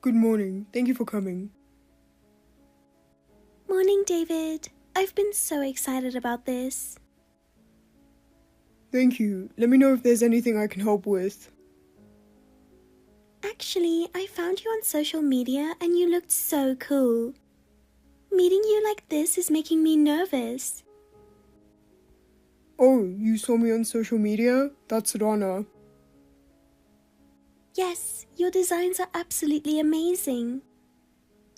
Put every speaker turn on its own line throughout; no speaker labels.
Good morning. Thank you for coming.
Morning, David. I've been so excited about this.
Thank you. Let me know if there's anything I can help with.
Actually, I found you on social media and you looked so cool. Meeting you like this is making me nervous.
Oh, you saw me on social media? That's an honor.
Yes, your designs are absolutely amazing.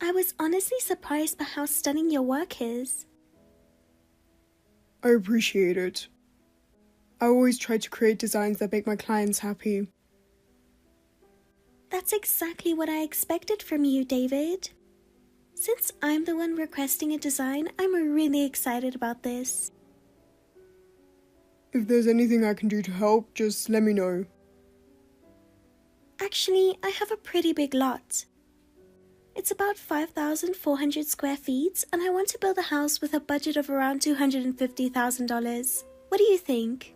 I was honestly surprised by how stunning your work is.
I appreciate it. I always try to create designs that make my clients happy.
That's exactly what I expected from you, David. Since I'm the one requesting a design, I'm really excited about this.
If there's anything I can do to help, just let me know.
Actually, I have a pretty big lot. It's about 5,400 square feet, and I want to build a house with a budget of around $250,000. What do you think?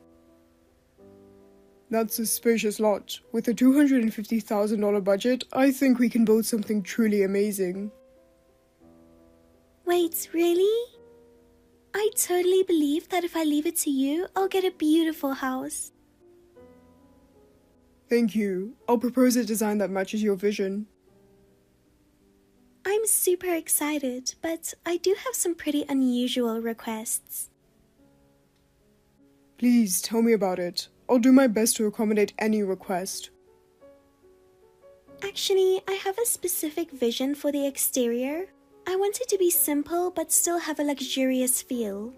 That's a spacious lot. With a $250,000 budget, I think we can build something truly amazing.
Wait, really? I totally believe that if I leave it to you, I'll get a beautiful house.
Thank you. I'll propose a design that matches your vision.
I'm super excited, but I do have some pretty unusual requests.
Please tell me about it. I'll do my best to accommodate any request.
Actually, I have a specific vision for the exterior. I want it to be simple but still have a luxurious feel.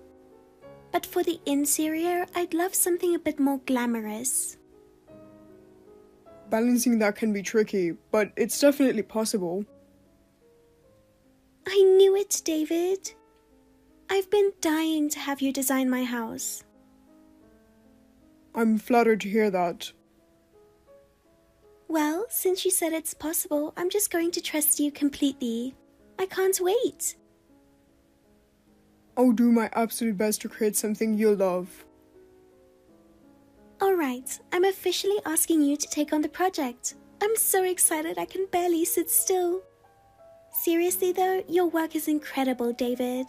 But for the interior, I'd love something a bit more glamorous.
Balancing that can be tricky, but it's definitely possible.
I knew it, David. I've been dying to have you design my house.
I'm flattered to hear that.
Well, since you said it's possible, I'm just going to trust you completely. I can't wait.
I'll do my absolute best to create something you'll love.
Alright, I'm officially asking you to take on the project. I'm so excited I can barely sit still. Seriously though, your work is incredible, David.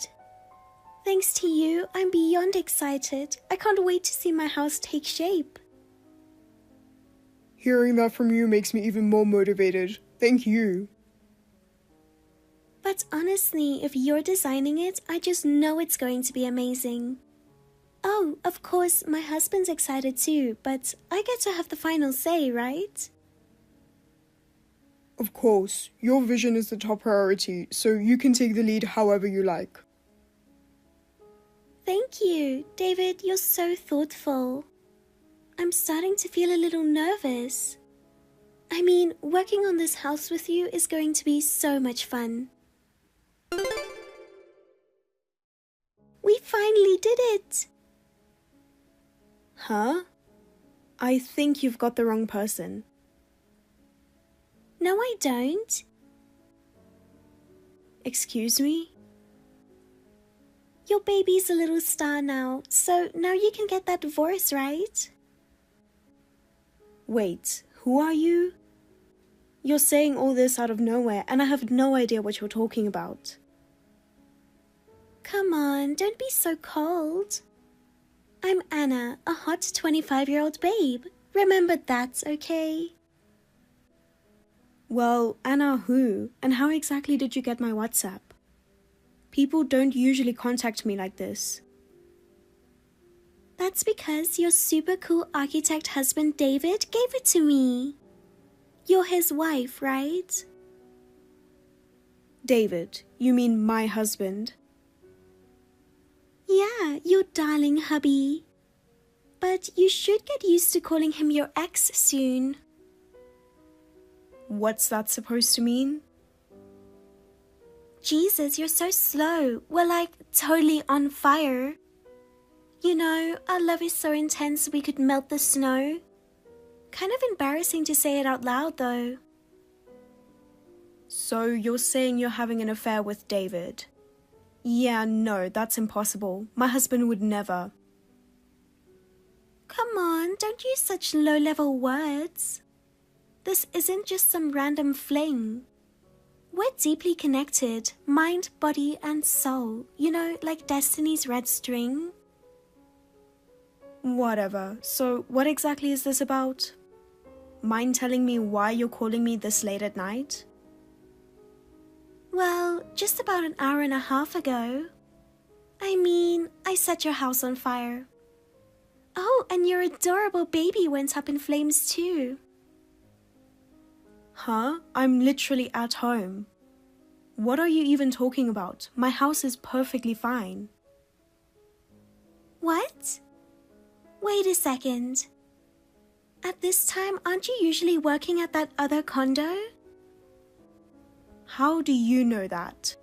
Thanks to you, I'm beyond excited. I can't wait to see my house take shape.
Hearing that from you makes me even more motivated. Thank you.
But honestly, if you're designing it, I just know it's going to be amazing. Oh, of course, my husband's excited too, but I get to have the final say, right?
Of course, your vision is the top priority, so you can take the lead however you like.
Thank you, David, you're so thoughtful. I'm starting to feel a little nervous. I mean, working on this house with you is going to be so much fun. We finally did it!
Huh? I think you've got the wrong person.
No, I don't.
Excuse me?
Your baby's a little star now, so now you can get that divorce, right?
Wait, who are you? You're saying all this out of nowhere, and I have no idea what you're talking about.
Come on, don't be so cold. I'm Anna, a hot 25-year-old babe. Remember that, okay?
Well, Anna who? And how exactly did you get my WhatsApp? People don't usually contact me like this.
That's because your super cool architect husband David gave it to me. You're his wife, right?
David, you mean my husband?
Yeah, your darling hubby. But you should get used to calling him your ex soon.
What's that supposed to mean?
Jesus, you're so slow. We're like totally on fire. You know, our love is so intense we could melt the snow. Kind of embarrassing to say it out loud though.
So you're saying you're having an affair with David? Yeah, no, that's impossible. My husband would never.
Come on, don't use such low-level words. This isn't just some random fling. we're deeply connected, mind, body, and soul. You know, like Destiny's red string.
Whatever. So, what exactly is this about? Mind telling me why you're calling me this late at night?
Well, just about an hour and a half ago. I mean, I set your house on fire. Oh, and your adorable baby went up in flames too.
Huh? I'm literally at home. What are you even talking about? My house is perfectly fine.
What? Wait a second. At this time, aren't you usually working at that other condo?
How do you know that?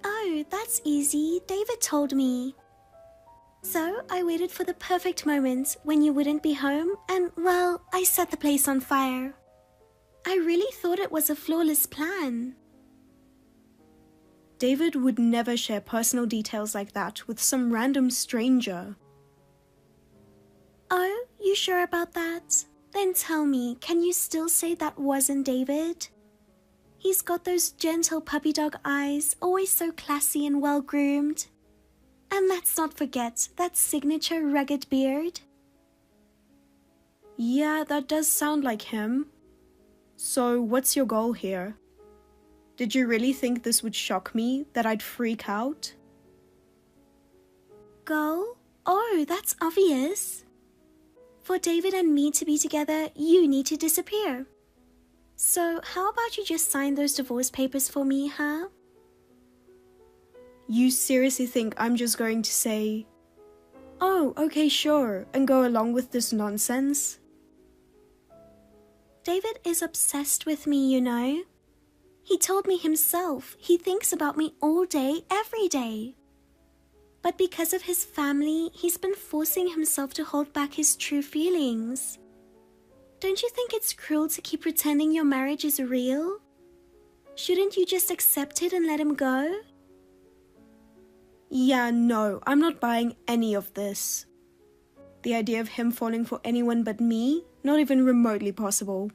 Oh, that's easy. David told me. So I waited for the perfect moment when you wouldn't be home and, well, I set the place on fire. I really thought it was a flawless plan.
David would never share personal details like that with some random stranger.
Oh, you sure about that? Then tell me, can you still say that wasn't David? He's got those gentle puppy dog eyes, always so classy and well-groomed. And let's not forget that signature rugged beard.
Yeah, that does sound like him. So, what's your goal here? Did you really think this would shock me, that I'd freak out?
Goal? Oh, that's obvious. For David and me to be together, you need to disappear. So, how about you just sign those divorce papers for me, huh?
You seriously think I'm just going to say, "Oh, okay, sure," and go along with this nonsense?
David is obsessed with me, you know. He told me himself he thinks about me all day, every day. But because of his family, he's been forcing himself to hold back his true feelings. Don't you think it's cruel to keep pretending your marriage is real? Shouldn't you just accept it and let him go?
Yeah, no, I'm not buying any of this. The idea of him falling for anyone but me, not even remotely possible.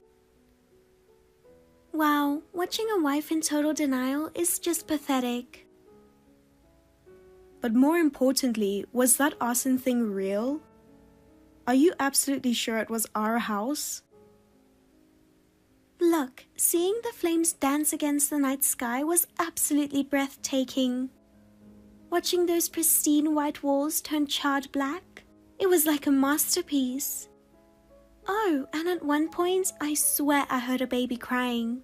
Wow, watching a wife in total denial is just pathetic.
But more importantly, was that arson thing real? Are you absolutely sure it was our house?
Look, seeing the flames dance against the night sky was absolutely breathtaking. Watching those pristine white walls turn charred black, it was like a masterpiece. Oh, and at one point, I swear I heard a baby crying.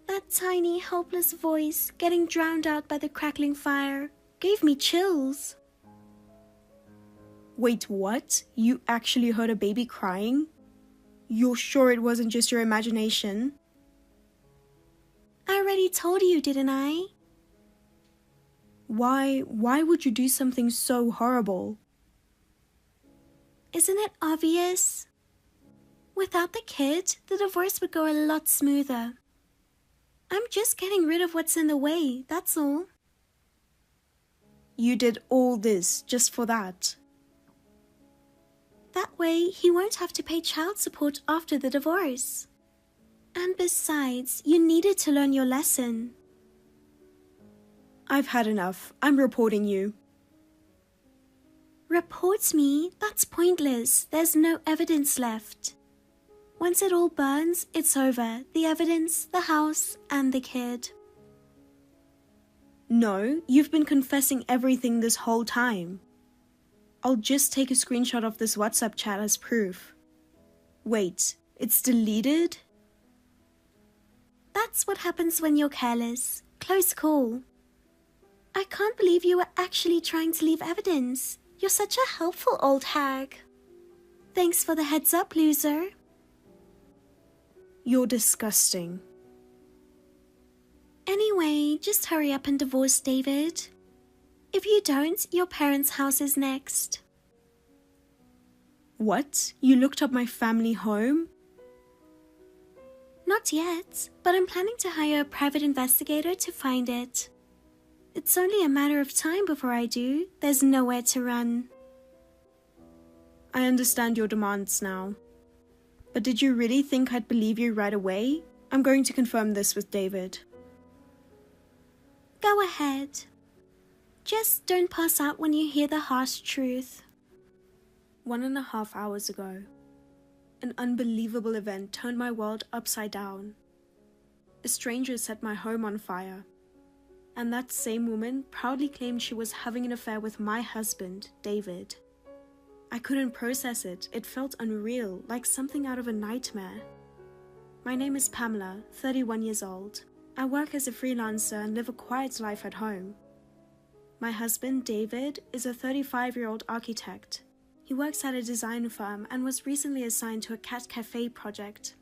That tiny, helpless voice getting drowned out by the crackling fire gave me chills.
Wait, what? You actually heard a baby crying? You're sure it wasn't just your imagination?
I already told you, didn't I?
Why would you do something so horrible?
Isn't it obvious? Without the kid, the divorce would go a lot smoother. I'm just getting rid of what's in the way, that's all.
You did all this just for that?
That way, he won't have to pay child support after the divorce. And besides, you needed to learn your lesson.
I've had enough. I'm reporting you.
Report me? That's pointless. There's no evidence left. Once it all burns, it's over. The evidence, the house, and the kid.
No, you've been confessing everything this whole time. I'll just take a screenshot of this WhatsApp chat as proof. Wait, it's deleted?
That's what happens when you're careless. Close call. I can't believe you were actually trying to leave evidence. You're such a helpful old hag. Thanks for the heads up, loser.
You're disgusting.
Anyway, just hurry up and divorce David. If you don't, your parents' house is next.
What? You looked up my family home?
Not yet, but I'm planning to hire a private investigator to find it. It's only a matter of time before I do. There's nowhere to run.
I understand your demands now. But did you really think I'd believe you right away? I'm going to confirm this with David.
Go ahead. Just don't pass out when you hear the harsh truth.
1.5 hours ago, an unbelievable event turned my world upside down. A stranger set my home on fire, and that same woman proudly claimed she was having an affair with my husband, David. I couldn't process it. It felt unreal, like something out of a nightmare. My name is Pamela, 31 years old. I work as a freelancer and live a quiet life at home. My husband, David, is a 35-year-old architect. He works at a design firm and was recently assigned to a cat cafe project.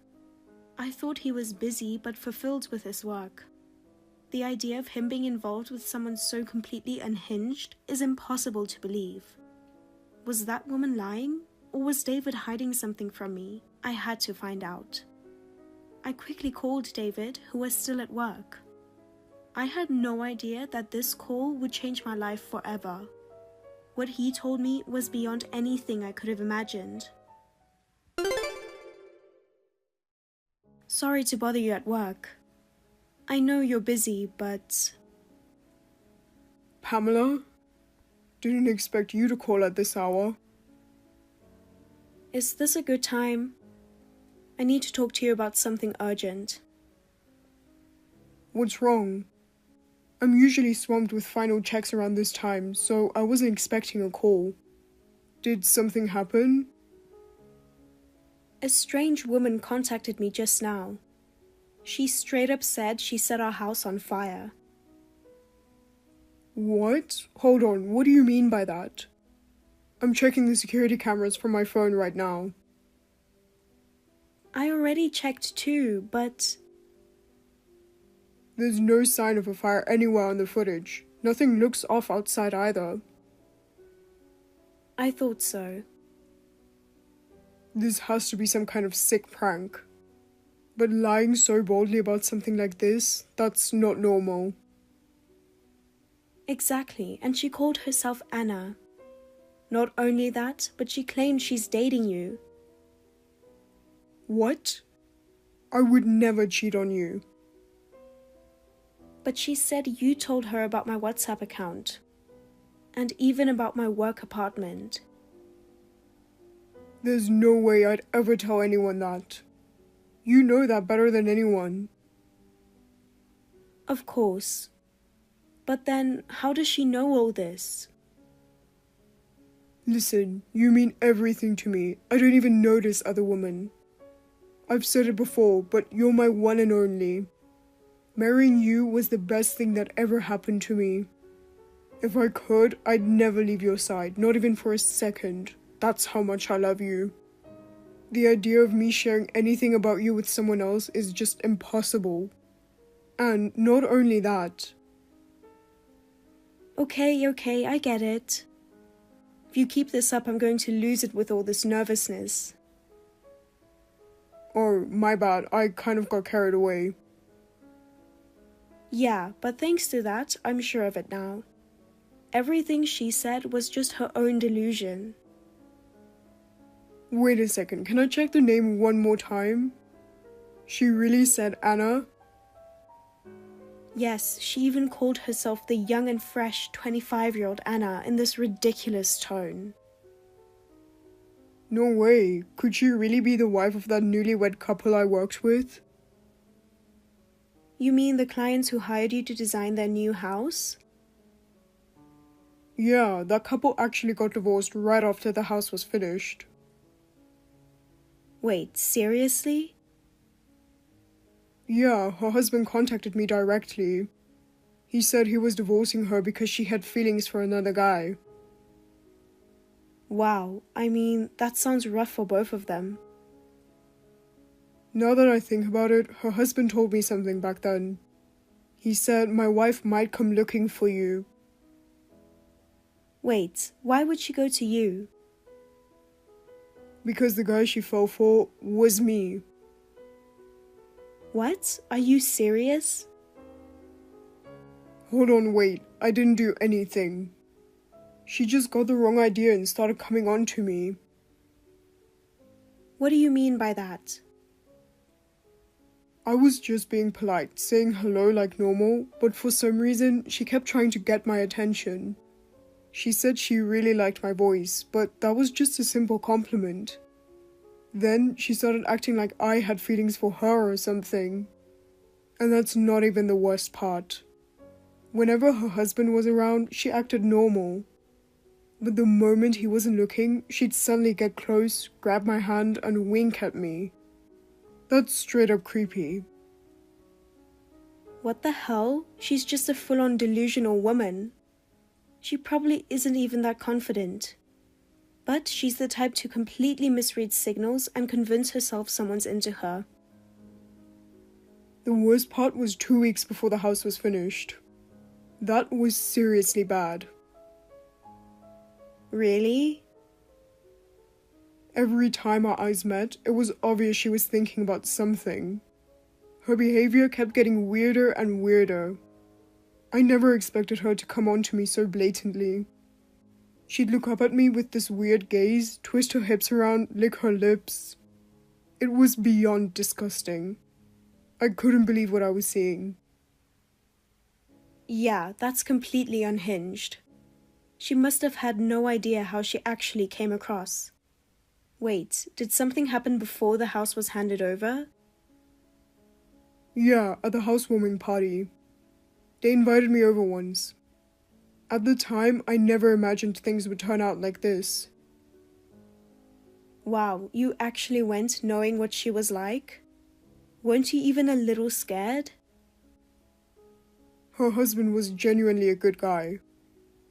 I thought he was busy but fulfilled with his work. The idea of him being involved with someone so completely unhinged is impossible to believe. Was that woman lying, or was David hiding something from me? I had to find out. I quickly called David, who was still at work. I had no idea that this call would change my life forever. What he told me was beyond anything I could have imagined. Sorry to bother you at work. I know you're busy, but...
Pamela? Didn't expect you to call at this hour.
Is this a good time? I need to talk to you about something urgent.
What's wrong? I'm usually swamped with final checks around this time, so I wasn't expecting a call. Did something happen?
A strange woman contacted me just now. She straight up said she set our house on fire.
What? Hold on, what do you mean by that? I'm checking the security cameras from my phone right now.
I already checked too, but...
There's no sign of a fire anywhere on the footage. Nothing looks off outside either.
I thought so.
This has to be some kind of sick prank. But lying so boldly about something like this, that's not normal.
Exactly, and she called herself Anna. Not only that, but she claimed she's dating you.
What? I would never cheat on you.
But she said you told her about my WhatsApp account. And even about my work apartment.
There's no way I'd ever tell anyone that. You know that better than anyone.
Of course. But then, how does she know all this?
Listen, you mean everything to me. I don't even know this other woman. I've said it before, but you're my one and only. Marrying you was the best thing that ever happened to me. If I could, I'd never leave your side, not even for a second. That's how much I love you. The idea of me sharing anything about you with someone else is just impossible. And not only that.
Okay, I get it. If you keep this up, I'm going to lose it with all this nervousness.
Oh, my bad, I kind of got carried away.
Yeah, but thanks to that, I'm sure of it now. Everything she said was just her own delusion.
Wait a second, can I check the name one more time? She really said Anna?
Yes, she even called herself the young and fresh 25-year-old Anna in this ridiculous tone.
No way, could she really be the wife of that newlywed couple I worked with?
You mean the clients who hired you to design their new house?
Yeah, that couple actually got divorced right after the house was finished.
Wait, seriously?
Yeah, her husband contacted me directly. He said he was divorcing her because she had feelings for another guy.
Wow, I mean, that sounds rough for both of them.
Now that I think about it, her husband told me something back then. He said my wife might come looking for you.
Wait, why would she go to you?
Because the guy she fell for was me.
What? Are you serious?
Hold on, wait, I didn't do anything. She just got the wrong idea and started coming on to me.
What do you mean by that?
I was just being polite, saying hello like normal, but for some reason, she kept trying to get my attention. She said she really liked my voice, but that was just a simple compliment. Then she started acting like I had feelings for her or something. And that's not even the worst part. Whenever her husband was around, she acted normal. But the moment he wasn't looking, she'd suddenly get close, grab my hand, and wink at me. That's straight up creepy.
What the hell? She's just a full-on delusional woman. She probably isn't even that confident. But she's the type to completely misread signals and convince herself someone's into her.
The worst part was 2 weeks before the house was finished. That was seriously bad.
Really?
Every time our eyes met, it was obvious she was thinking about something. Her behavior kept getting weirder and weirder. I never expected her to come on to me so blatantly. She'd look up at me with this weird gaze, twist her hips around, lick her lips. It was beyond disgusting. I couldn't believe what I was seeing.
Yeah, that's completely unhinged. She must have had no idea how she actually came across. Wait, did something happen before the house was handed over?
Yeah, at the housewarming party. They invited me over once. At the time, I never imagined things would turn out like this.
Wow, you actually went knowing what she was like? Weren't you even a little scared?
Her husband was genuinely a good guy.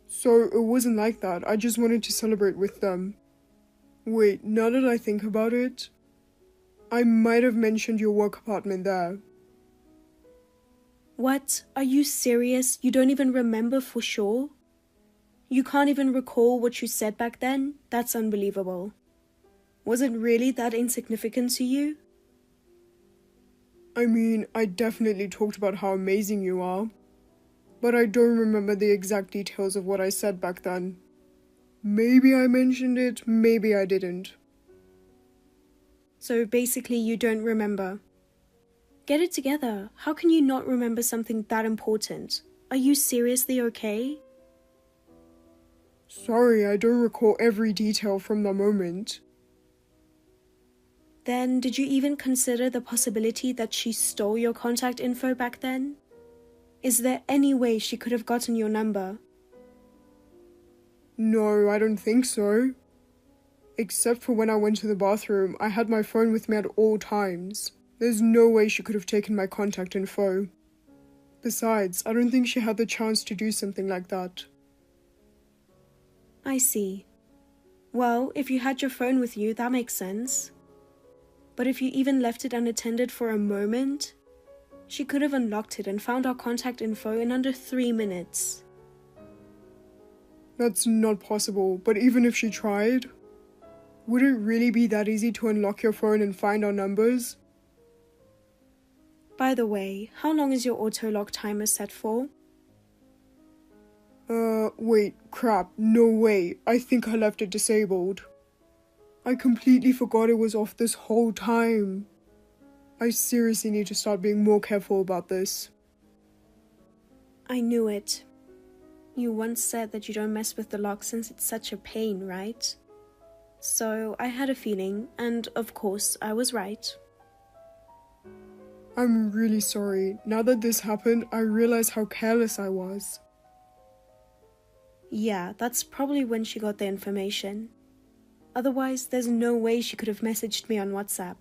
So it wasn't like that, I just wanted to celebrate with them. Wait, now that I think about it, I might have mentioned your work apartment there.
What? Are you serious? You don't even remember for sure? You can't even recall what you said back then? That's unbelievable. Was it really that insignificant to you?
I mean, I definitely talked about how amazing you are. But I don't remember the exact details of what I said back then. Maybe I mentioned it, maybe I didn't.
So basically you don't remember. Get it together. How can you not remember something that important? Are you seriously okay?
Sorry, I don't recall every detail from the moment.
Then did you even consider the possibility that she stole your contact info back then? Is there any way she could have gotten your number?
No, I don't think so. Except for when I went to the bathroom, I had my phone with me at all times. There's no way she could have taken my contact info. Besides, I don't think she had the chance to do something like that.
I see. Well, if you had your phone with you, that makes sense. But if you even left it unattended for a moment, she could have unlocked it and found our contact info in under 3 minutes.
That's not possible, but even if she tried, would it really be that easy to unlock your phone and find our numbers?
By the way, how long is your auto-lock timer set for?
Wait, crap, no way, I think I left it disabled. I completely forgot it was off this whole time. I seriously need to start being more careful about this.
I knew it. You once said that you don't mess with the lock since it's such a pain, right? So I had a feeling, and of course I was right.
I'm really sorry. Now that this happened, I realize how careless I was.
Yeah, that's probably when she got the information. Otherwise, there's no way she could have messaged me on WhatsApp.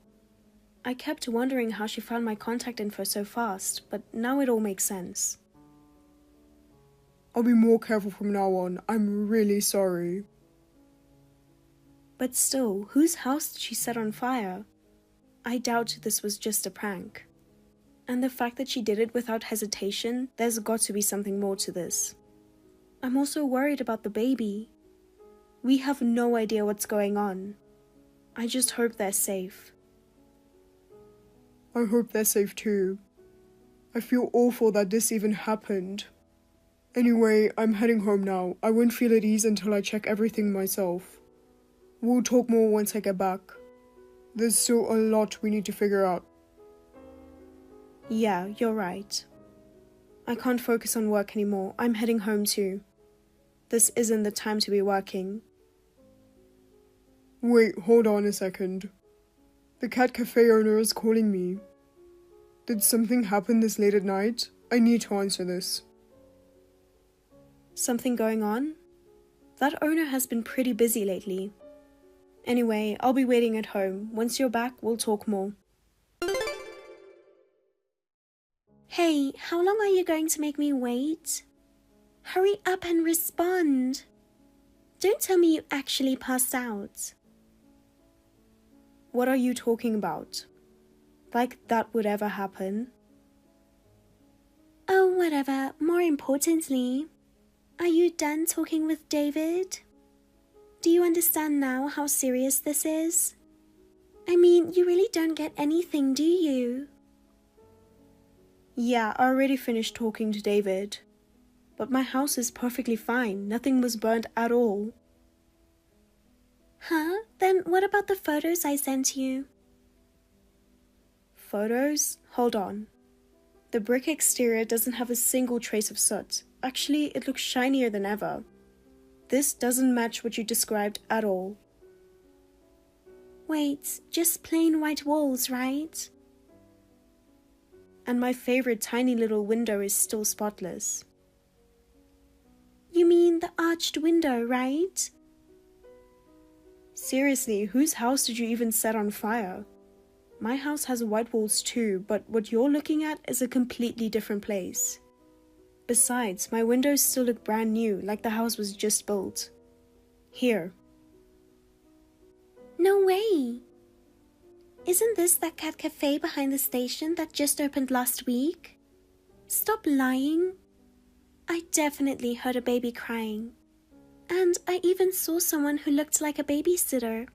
I kept wondering how she found my contact info so fast, but now it all makes sense.
I'll be more careful from now on. I'm really sorry.
But still, whose house did she set on fire? I doubt this was just a prank. And the fact that she did it without hesitation, there's got to be something more to this. I'm also worried about the baby. We have no idea what's going on. I just hope they're safe.
I hope they're safe too. I feel awful that this even happened. Anyway, I'm heading home now. I won't feel at ease until I check everything myself. We'll talk more once I get back. There's still a lot we need to figure out.
Yeah, you're right. I can't focus on work anymore. I'm heading home too. This isn't the time to be working.
Wait, hold on a second. The cat cafe owner is calling me. Did something happen this late at night? I need to answer this.
Something going on? That owner has been pretty busy lately. Anyway, I'll be waiting at home. Once you're back, we'll talk more.
Hey, how long are you going to make me wait? Hurry up and respond. Don't tell me you actually passed out.
What are you talking about? Like that would ever happen?
Oh, whatever. More importantly, are you done talking with David? Do you understand now how serious this is? I mean, you really don't get anything, do you?
Yeah, I already finished talking to David. But my house is perfectly fine. Nothing was burnt at all.
Huh? Then what about the photos I sent you?
Photos? Hold on. The brick exterior doesn't have a single trace of soot. Actually, it looks shinier than ever. This doesn't match what you described at all.
Wait, just plain white walls, right?
And my favorite tiny little window is still spotless.
You mean the arched window, right?
Seriously, whose house did you even set on fire? My house has white walls too, but what you're looking at is a completely different place. Besides, my windows still look brand new, like the house was just built. Here.
No way! Isn't this that cat cafe behind the station that just opened last week? Stop lying. I definitely heard a baby crying. And I even saw someone who looked like a babysitter.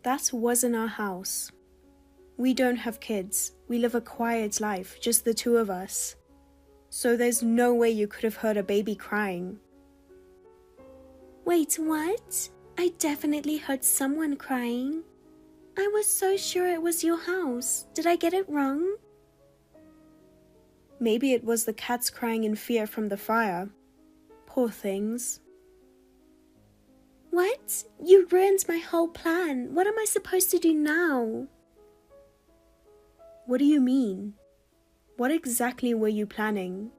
That wasn't our house. We don't have kids. We live a quiet life, just the two of us. So there's no way you could have heard a baby crying.
Wait, what? I definitely heard someone crying. I was so sure it was your house. Did I get it wrong?
Maybe it was the cats crying in fear from the fire. Poor things.
What? You ruined my whole plan. What am I supposed to do now?
What do you mean? What exactly were you planning?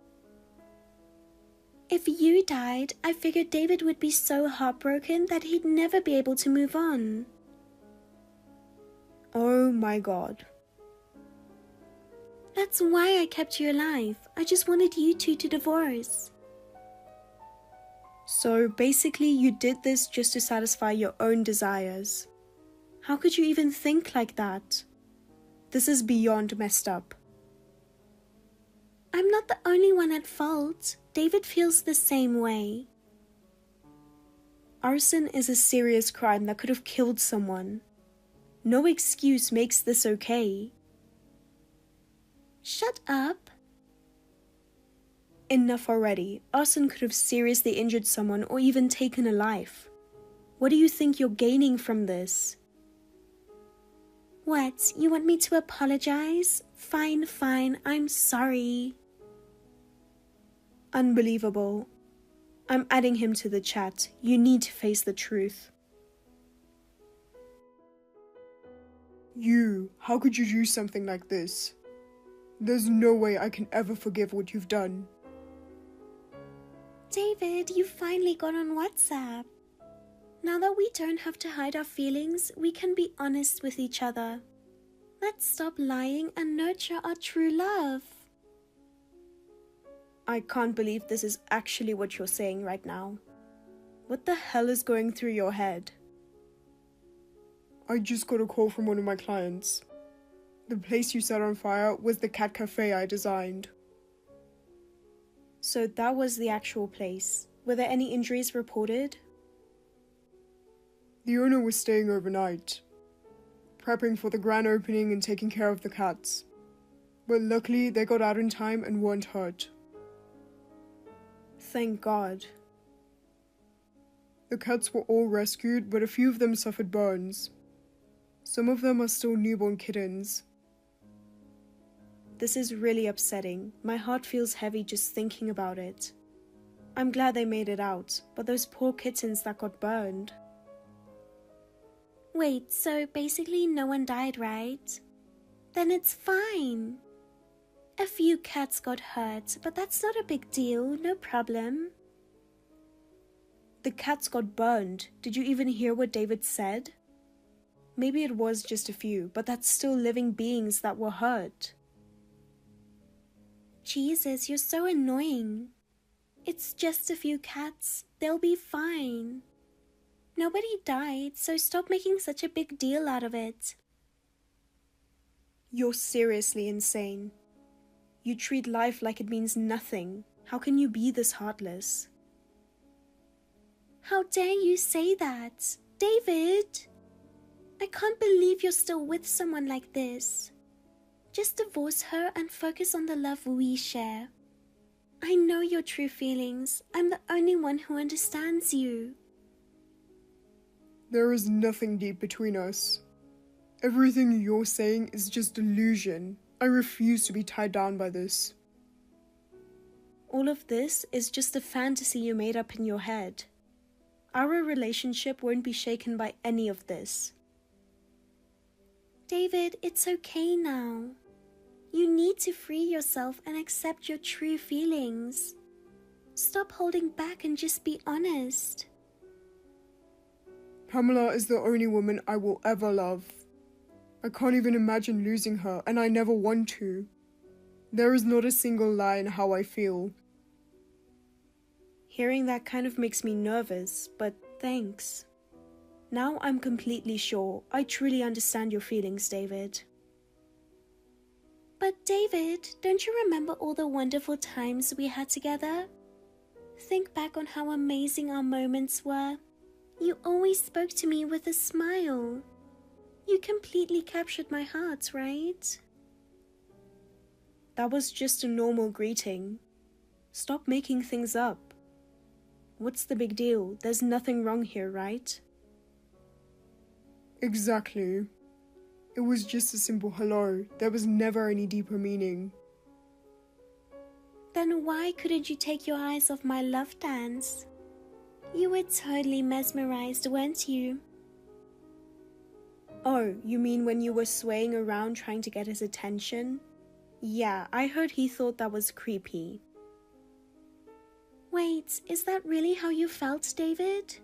If you died, I figured David would be so heartbroken that he'd never be able to move on.
Oh my God.
That's why I kept you alive. I just wanted you two to divorce.
So basically you did this just to satisfy your own desires. How could you even think like that? This is beyond messed up.
I'm not the only one at fault. David feels the same way.
Arson is a serious crime that could have killed someone. No excuse makes this okay.
Shut up.
Enough already. Arson could have seriously injured someone or even taken a life. What do you think you're gaining from this?
What? You want me to apologize? Fine, I'm sorry.
Unbelievable. I'm adding him to the chat. You need to face the truth.
How could you do something like this? There's no way I can ever forgive what you've done.
David, you finally got on WhatsApp. Now that we don't have to hide our feelings, we can be honest with each other. Let's stop lying and nurture our true love.
I can't believe this is actually what you're saying right now. What the hell is going through your head?
I just got a call from one of my clients. The place you set on fire was the cat cafe I designed.
So that was the actual place. Were there any injuries reported?
The owner was staying overnight, prepping for the grand opening and taking care of the cats. But luckily, they got out in time and weren't hurt.
Thank God.
The cats were all rescued, but a few of them suffered burns. Some of them are still newborn kittens.
This is really upsetting. My heart feels heavy just thinking about it. I'm glad they made it out, but those poor kittens that got burned.
Wait, so basically no one died, right? Then it's fine. A few cats got hurt, but that's not a big deal, no problem.
The cats got burned. Did you even hear what David said? Maybe it was just a few, but that's still living beings that were hurt.
Jesus, you're so annoying. It's just a few cats. They'll be fine. Nobody died, so stop making such a big deal out of it.
You're seriously insane. You treat life like it means nothing. How can you be this heartless?
How dare you say that? David! I can't believe you're still with someone like this. Just divorce her and focus on the love we share. I know your true feelings. I'm the only one who understands you.
There is nothing deep between us. Everything you're saying is just delusion. I refuse to be tied down by this.
All of this is just a fantasy you made up in your head. Our relationship won't be shaken by any of this.
David, it's okay now. You need to free yourself and accept your true feelings. Stop holding back and just be honest.
Pamela is the only woman I will ever love. I can't even imagine losing her, and I never want to. There is not a single lie in how I feel.
Hearing that kind of makes me nervous, but thanks. Now I'm completely sure. I truly understand your feelings, David.
But David, don't you remember all the wonderful times we had together? Think back on how amazing our moments were. You always spoke to me with a smile. You completely captured my heart, right?
That was just a normal greeting. Stop making things up. What's the big deal? There's nothing wrong here, right?
Exactly. It was just a simple hello. There was never any deeper meaning.
Then why couldn't you take your eyes off my love dance? You were totally mesmerized, weren't you?
Oh, you mean when you were swaying around trying to get his attention? Yeah, I heard he thought that was creepy.
Wait, is that really how you felt, David?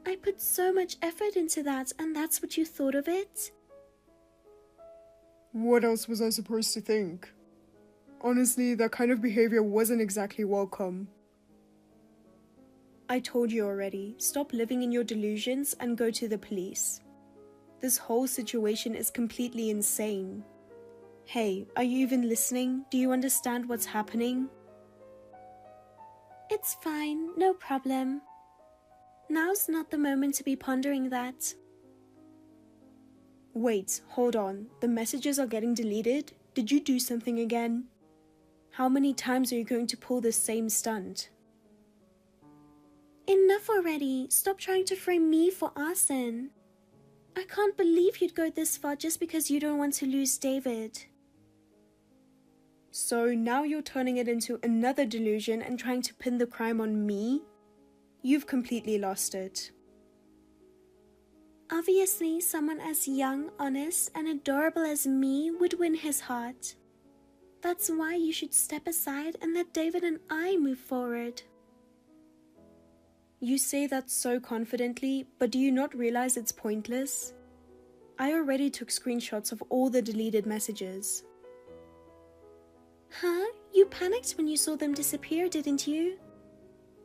I put so much effort into that, and that's what you thought of it?
What else was I supposed to think? Honestly, that kind of behavior wasn't exactly welcome.
I told you already, stop living in your delusions and go to the police. This whole situation is completely insane. Hey, are you even listening? Do you understand what's happening?
It's fine, no problem. Now's not the moment to be pondering that.
Wait, hold on. The messages are getting deleted? Did you do something again? How many times are you going to pull this same stunt?
Enough already. Stop trying to frame me for arson. I can't believe you'd go this far just because you don't want to lose David.
So now you're turning it into another delusion and trying to pin the crime on me? You've completely lost it.
Obviously, someone as young, honest, and adorable as me would win his heart. That's why you should step aside and let David and I move forward.
You say that so confidently, but do you not realize it's pointless? I already took screenshots of all the deleted messages.
Huh? You panicked when you saw them disappear, didn't you?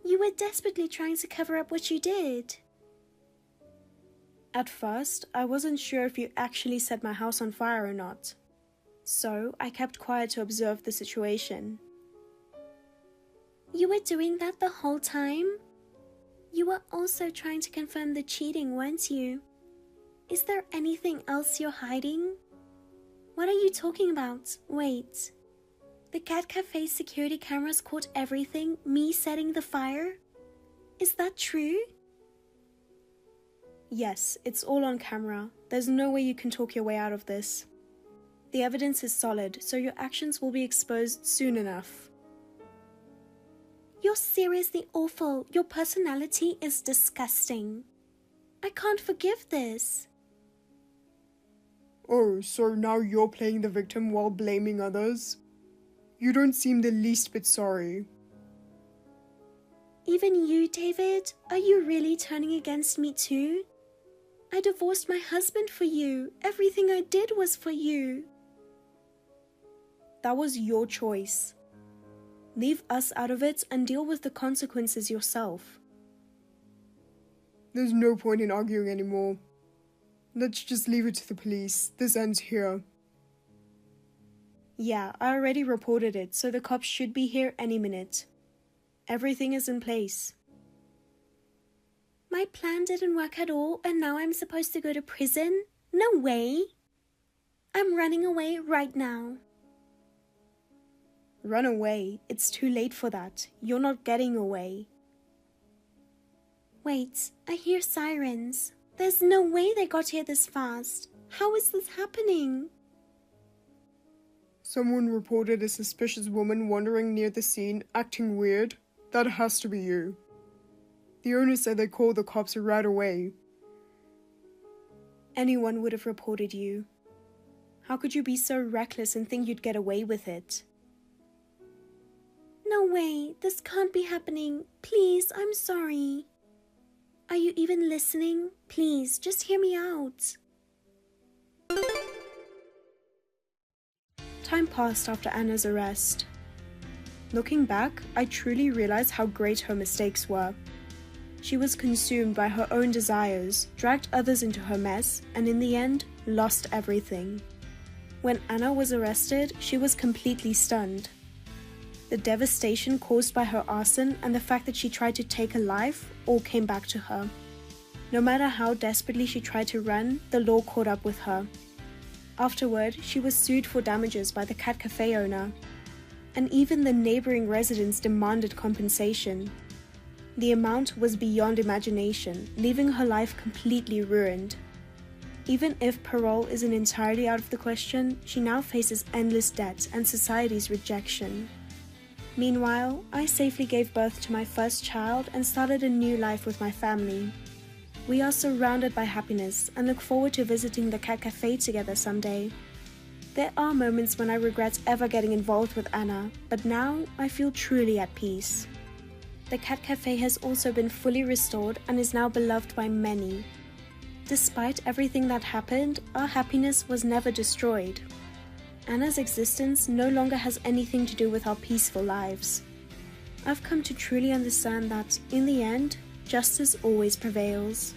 You were desperately trying to cover up what you did.
At first, I wasn't sure if you actually set my house on fire or not. So, I kept quiet to observe the situation.
You were doing that the whole time? You were also trying to confirm the cheating, weren't you? Is there anything else you're hiding? What are you talking about? Wait. The Cat Cafe's security cameras caught everything, me setting the fire? Is that true?
Yes, it's all on camera. There's no way you can talk your way out of this. The evidence is solid, so your actions will be exposed soon enough.
You're seriously awful. Your personality is disgusting. I can't forgive this.
Oh, so now you're playing the victim while blaming others? You don't seem the least bit sorry.
Even you, David? Are you really turning against me too? I divorced my husband for you. Everything I did was for you.
That was your choice. Leave us out of it and deal with the consequences yourself.
There's no point in arguing anymore. Let's just leave it to the police. This ends here.
Yeah, I already reported it, so the cops should be here any minute. Everything is in place.
My plan didn't work at all, and now I'm supposed to go to prison? No way! I'm running away right now.
Run away. It's too late for that. You're not getting away.
Wait, I hear sirens. There's no way they got here this fast. How is this happening?
Someone reported a suspicious woman wandering near the scene, acting weird. That has to be you. The owner said they called the cops right away.
Anyone would have reported you. How could you be so reckless and think you'd get away with it?
No way, this can't be happening. Please, I'm sorry. Are you even listening? Please, just hear me out.
Time passed after Anna's arrest. Looking back, I truly realized how great her mistakes were. She was consumed by her own desires, dragged others into her mess, and in the end, lost everything. When Anna was arrested, she was completely stunned. The devastation caused by her arson and the fact that she tried to take a life all came back to her. No matter how desperately she tried to run, the law caught up with her. Afterward, she was sued for damages by the cat cafe owner, and even the neighboring residents demanded compensation. The amount was beyond imagination, leaving her life completely ruined. Even if parole isn't entirely out of the question, she now faces endless debt and society's rejection. Meanwhile, I safely gave birth to my first child and started a new life with my family. We are surrounded by happiness and look forward to visiting the cat cafe together someday. There are moments when I regret ever getting involved with Anna, but now I feel truly at peace. The cat cafe has also been fully restored and is now beloved by many. Despite everything that happened, our happiness was never destroyed. Anna's existence no longer has anything to do with our peaceful lives. I've come to truly understand that, in the end, justice always prevails.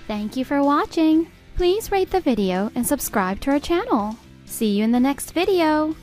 Thank you for watching. Please rate the video and subscribe to our channel. See you in the next video.